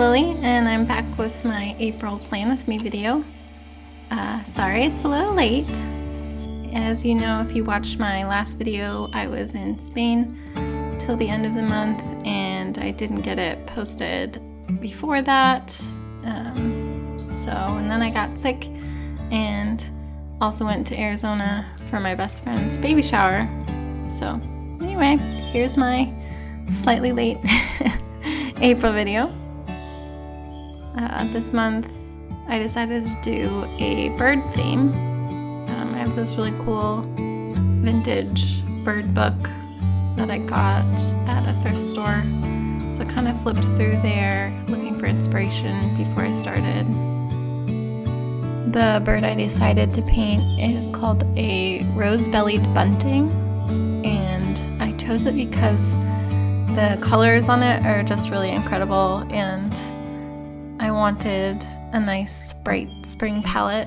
Lily, and I'm back with my April Plan With Me video. Sorry it's a little late. As you know, if you watched my last video, I was in Spain till the end of the month, and I didn't get it posted before that. And then I got sick and also went to Arizona for my best friend's baby shower. So anyway, here's my slightly late April video. This month I decided to do a bird theme. I have this really cool vintage bird book that I got at a thrift store. So I kind of flipped through there looking for inspiration before I started. The bird I decided to paint is called a rose-bellied bunting, and I chose it because the colors on it are just really incredible, and I wanted a nice bright spring palette.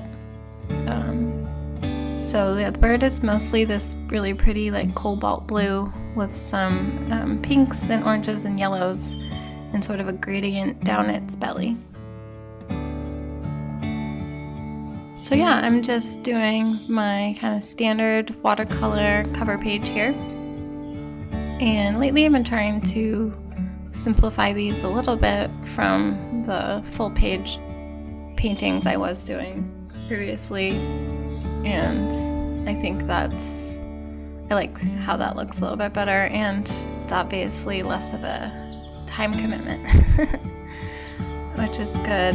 So the bird is mostly this really pretty like cobalt blue with some pinks and oranges and yellows and sort of a gradient down its belly. So yeah, I'm just doing my kind of standard watercolor cover page here. And lately I've been trying to simplify these a little bit from the full page paintings I was doing previously. And I think I like how that looks a little bit better, and it's obviously less of a time commitment, which is good.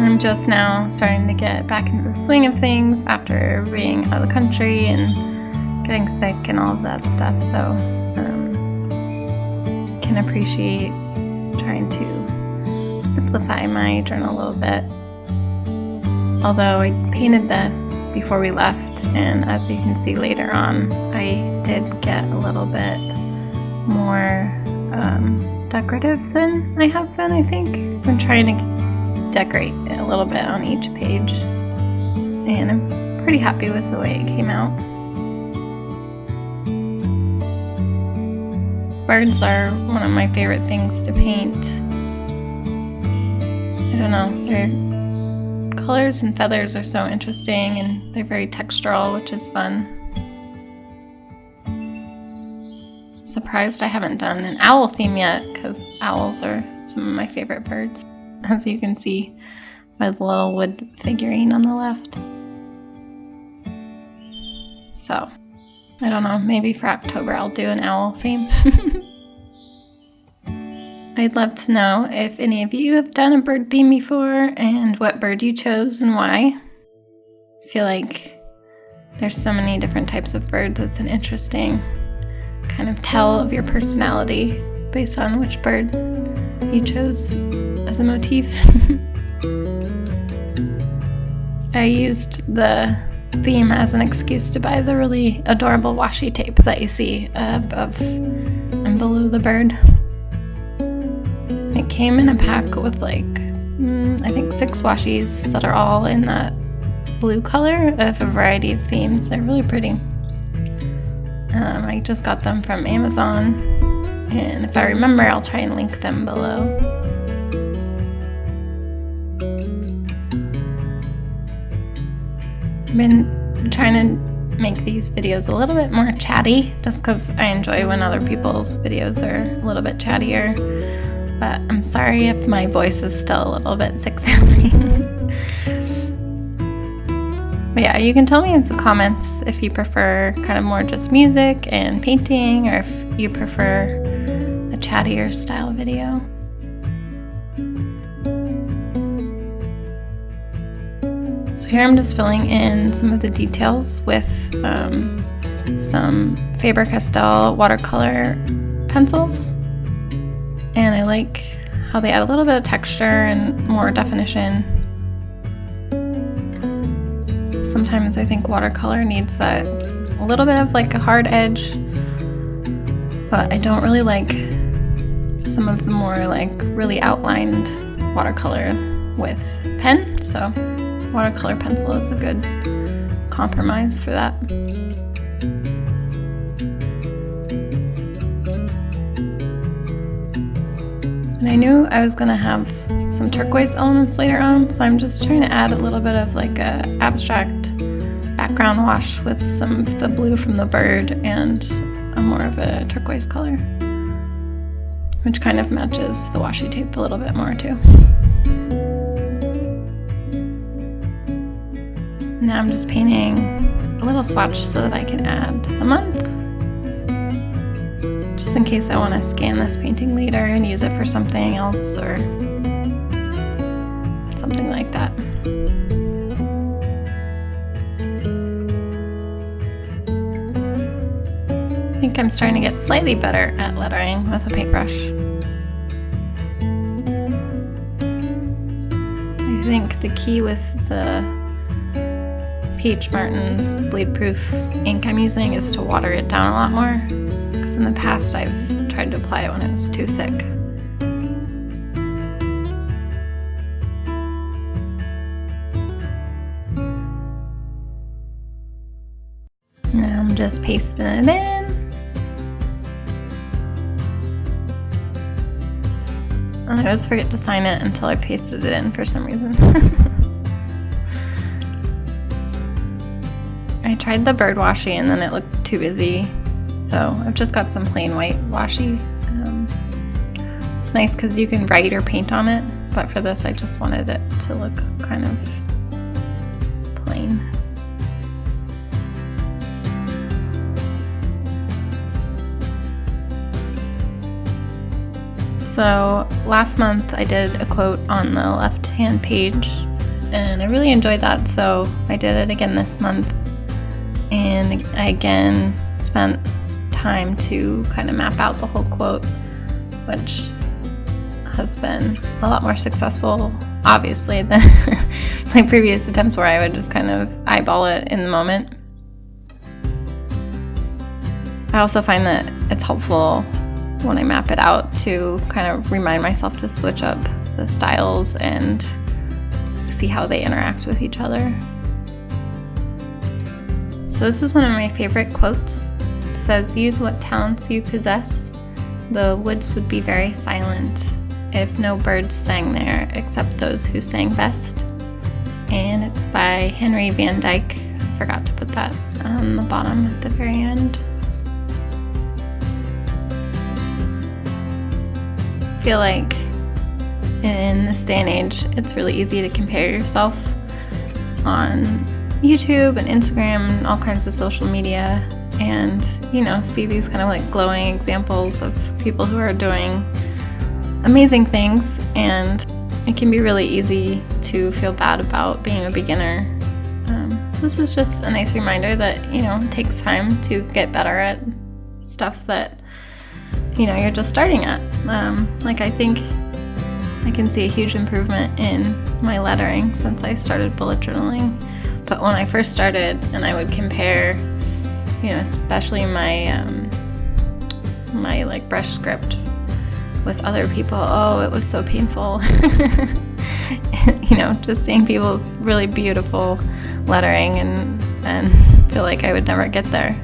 I'm just now starting to get back into the swing of things after being out of the country and getting sick and all of that stuff, so can appreciate trying to simplify my journal a little bit. Although I painted this before we left, and as you can see later on, I did get a little bit more decorative than I have been, I think. I've been trying to decorate a little bit on each page, and I'm pretty happy with the way it came out. Birds are one of my favorite things to paint. I don't know, their colors and feathers are so interesting, and they're very textural, which is fun. I'm surprised I haven't done an owl theme yet, because owls are some of my favorite birds, as you can see by the little wood figurine on the left. So, I don't know, maybe for October I'll do an owl theme. I'd love to know if any of you have done a bird theme before and what bird you chose and why. I feel like there's so many different types of birds. It's an interesting kind of tell of your personality based on which bird you chose as a motif. I used the theme as an excuse to buy the really adorable washi tape that you see above and below the bird. It came in a pack with like, I think 6 washies that are all in that blue color of a variety of themes. They're really pretty. I just got them from Amazon, and if I remember, I'll try and link them below. I've been trying to make these videos a little bit more chatty, just because I enjoy when other people's videos are a little bit chattier. But I'm sorry if my voice is still a little bit sick sounding. But yeah, you can tell me in the comments if you prefer kind of more just music and painting, or if you prefer a chattier style video. So here I'm just filling in some of the details with some Faber-Castell watercolor pencils. And I like how they add a little bit of texture and more definition. Sometimes I think watercolor needs that a little bit of like a hard edge, but I don't really like some of the more like really outlined watercolor with pen, so watercolor pencil is a good compromise for that. And I knew I was gonna have some turquoise elements later on, so I'm just trying to add a little bit of like a abstract background wash with some of the blue from the bird and a more of a turquoise color, which kind of matches the washi tape a little bit more too. Now I'm just painting a little swatch so that I can add the month, just in case I want to scan this painting later and use it for something else or something like that. I think I'm starting to get slightly better at lettering with a paintbrush. I think the key with the P.H. Martin's bleed proof ink I'm using is to water it down a lot more, because in the past I've tried to apply it when it was too thick. Now I'm just pasting it in. And I always forget to sign it until I pasted it in for some reason. I tried the bird washi and then it looked too busy, so I've just got some plain white washi. It's nice because you can write or paint on it, but for this I just wanted it to look kind of plain. So last month I did a quote on the left-hand page and I really enjoyed that, so I did it again this month. And I again spent time to kind of map out the whole quote, which has been a lot more successful, obviously, than my previous attempts where I would just kind of eyeball it in the moment. I also find that it's helpful when I map it out to kind of remind myself to switch up the styles and see how they interact with each other. So this is one of my favorite quotes. It says, "Use what talents you possess. The woods would be very silent if no birds sang there except those who sang best." And it's by Henry Van Dyke. I forgot to put that on the bottom at the very end. I feel like in this day and age, it's really easy to compare yourself on YouTube and Instagram and all kinds of social media and, you know, see these kind of like glowing examples of people who are doing amazing things, and it can be really easy to feel bad about being a beginner. So this is just a nice reminder that, you know, it takes time to get better at stuff that, you know, you're just starting at. Like I think I can see a huge improvement in my lettering since I started bullet journaling. But when I first started and I would compare, you know, especially my my like brush script with other people, oh, it was so painful. You know, just seeing people's really beautiful lettering and feel like I would never get there.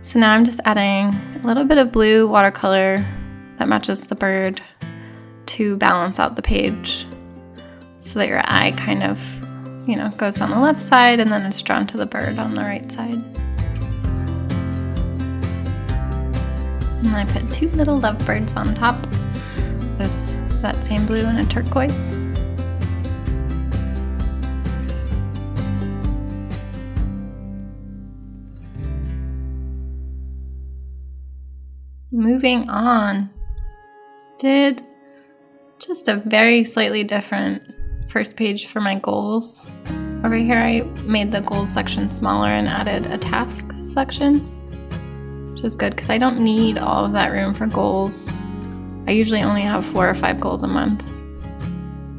So now I'm just adding a little bit of blue watercolor that matches the bird to balance out the page, so that your eye kind of, you know, goes on the left side and then it's drawn to the bird on the right side. And I put two little lovebirds on top with that same blue and a turquoise. Moving on, did just a very slightly different first page for my goals. Over here I made the goals section smaller and added a task section, which is good because I don't need all of that room for goals. I usually only have 4 or 5 goals a month,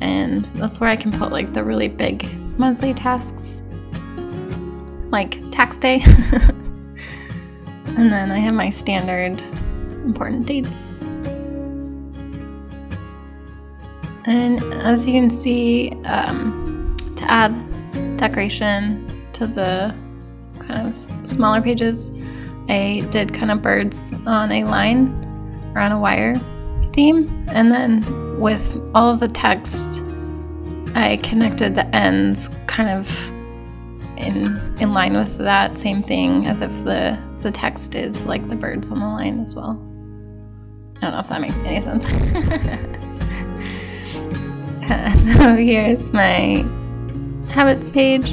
and that's where I can put like the really big monthly tasks, like tax day. And then I have my standard important dates. And as you can see, to add decoration to the kind of smaller pages, I did kind of birds on a line around a wire theme, and then with all of the text, I connected the ends kind of in line with that same thing, as if the text is like the birds on the line as well. I don't know if that makes any sense. So here's my habits page.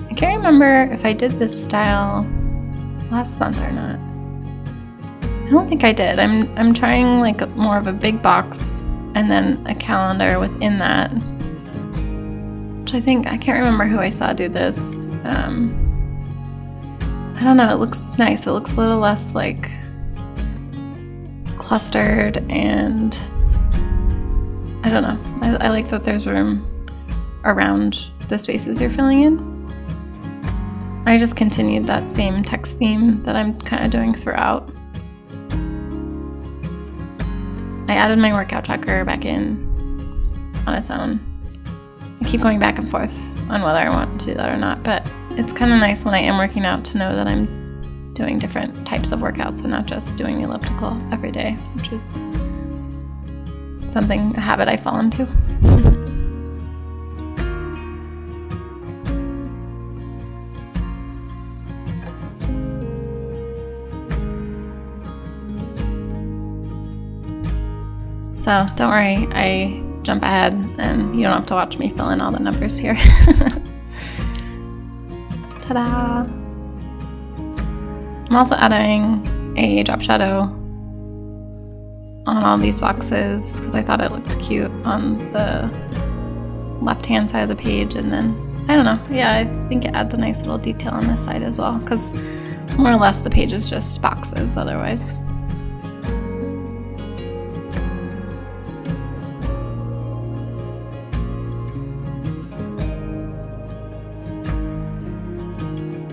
I can't remember if I did this style last month or not. I don't think I did. I'm trying like more of a big box and then a calendar within that. Which I can't remember who I saw do this. I don't know, it looks nice. It looks a little less like clustered, and I don't know. I like that there's room around the spaces you're filling in. I just continued that same text theme that I'm kind of doing throughout. I added my workout tracker back in on its own. I keep going back and forth on whether I want to do that or not, but it's kind of nice when I am working out to know that I'm doing different types of workouts and not just doing the elliptical every day, which is a habit I fall into. So don't worry, I jump ahead and you don't have to watch me fill in all the numbers here. Ta-da! I'm also adding a drop shadow on all these boxes because I thought it looked cute on the left-hand side of the page, and then, I don't know, yeah, I think it adds a nice little detail on this side as well, because more or less the page is just boxes otherwise.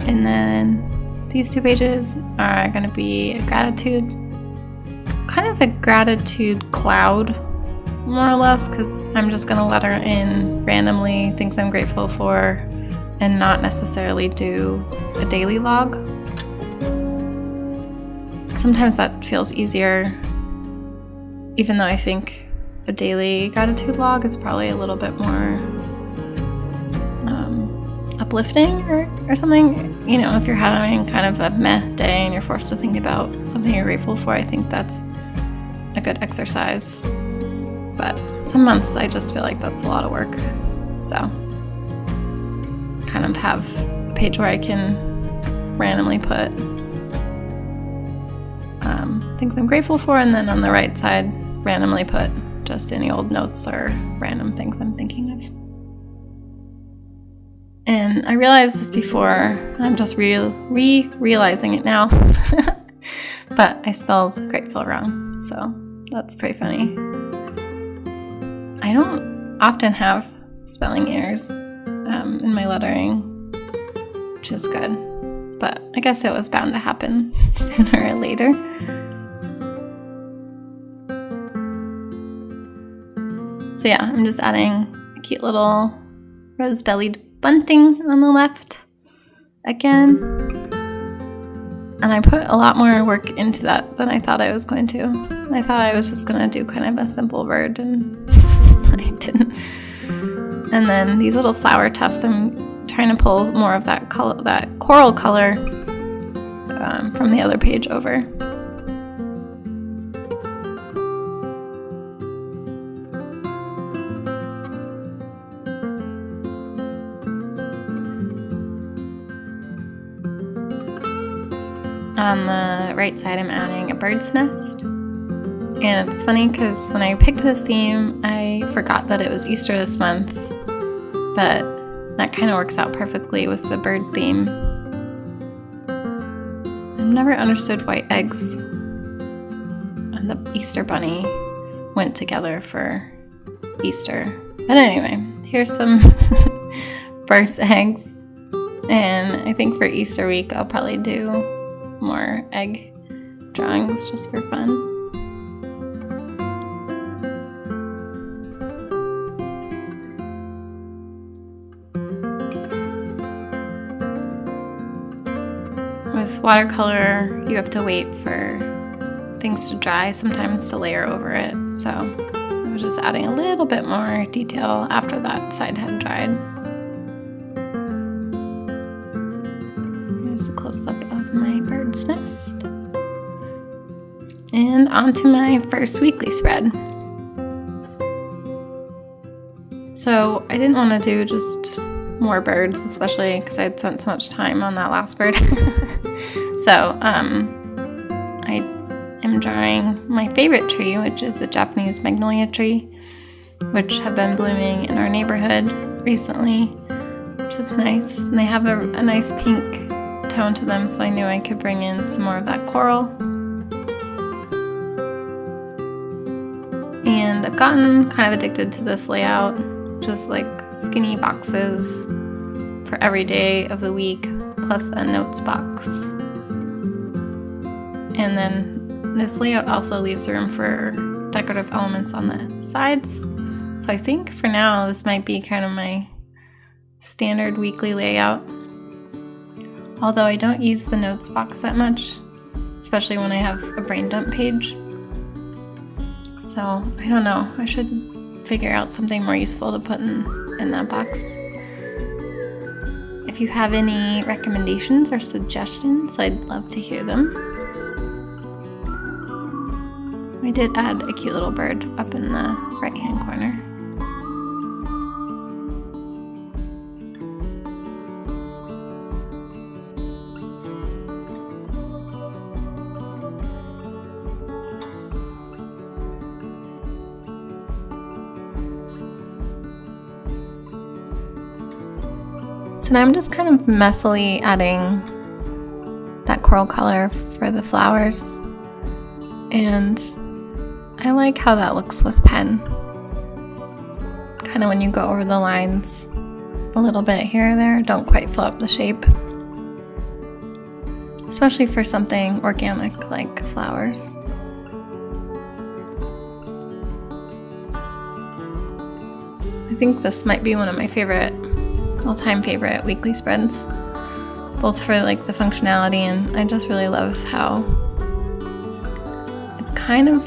And then these two pages are going to be a gratitude, kind of a gratitude cloud, more or less, because I'm just going to letter in randomly things I'm grateful for and not necessarily do a daily log. Sometimes that feels easier, even though I think a daily gratitude log is probably a little bit more uplifting or something. You know, if you're having kind of a meh day and you're forced to think about something you're grateful for, I think that's a good exercise. But some months I just feel like that's a lot of work. So kind of have a page where I can randomly put things I'm grateful for, and then on the right side randomly put just any old notes or random things I'm thinking of. And I realized this before, I'm just realizing it now. But I spelled grateful wrong, so that's pretty funny. I don't often have spelling errors in my lettering, which is good. But I guess it was bound to happen sooner or later. So yeah, I'm just adding a cute little rose-bellied bunting on the left again. And I put a lot more work into that than I thought I was going to. I thought I was just going to do kind of a simple bird, and I didn't. And then these little flower tufts, I'm trying to pull more of that color, that coral color from the other page over. On the right side, I'm adding a bird's nest. And it's funny because when I picked this theme, I forgot that it was Easter this month, but that kind of works out perfectly with the bird theme. I've never understood why eggs and the Easter bunny went together for Easter. But anyway, here's some bird's eggs. And I think for Easter week, I'll probably do more egg drawings just for fun. With watercolor, you have to wait for things to dry, sometimes to layer over it. So I was just adding a little bit more detail after that side had dried. Here's a close-up of my bird's nest. And onto my first weekly spread. So I didn't want to do just more birds, especially because I had spent so much time on that last bird. So I am drawing my favorite tree, which is a Japanese magnolia tree, which have been blooming in our neighborhood recently, which is nice. And they have a nice pink tone to them, so I knew I could bring in some more of that coral. And I've gotten kind of addicted to this layout, just like skinny boxes for every day of the week, plus a notes box. And then this layout also leaves room for decorative elements on the sides. So I think for now this might be kind of my standard weekly layout. Although I don't use the notes box that much, especially when I have a brain dump page. So I don't know, I should figure out something more useful to put in that box. If you have any recommendations or suggestions, I'd love to hear them. I did add a cute little bird up in the right-hand corner. So now I'm just kind of messily adding that coral color for the flowers, and I like how that looks with pen. Kind of when you go over the lines a little bit here or there, don't quite fill up the shape. Especially for something organic like flowers. I think this might be one of my all-time favorite weekly spreads, both for like the functionality, and I just really love how it's kind of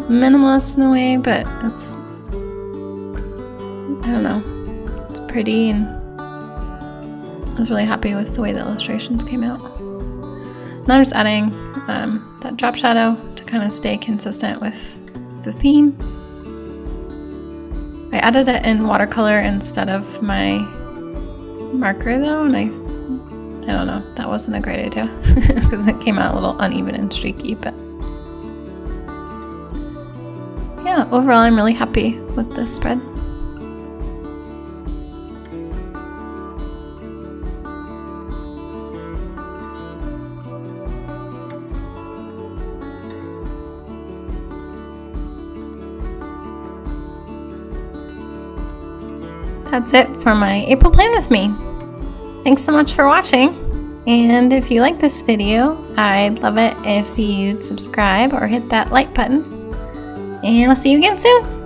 minimalist in a way, but it's, I don't know, it's pretty, and I was really happy with the way the illustrations came out. Now I'm just adding that drop shadow to kind of stay consistent with the theme. I added it in watercolor instead of my marker though, and I don't know, that wasn't a great idea because it came out a little uneven and streaky, but yeah, overall I'm really happy with this spread. That's it for my April plan with me. Thanks so much for watching, and if you like this video, I'd love it if you'd subscribe or hit that like button, and I'll see you again soon.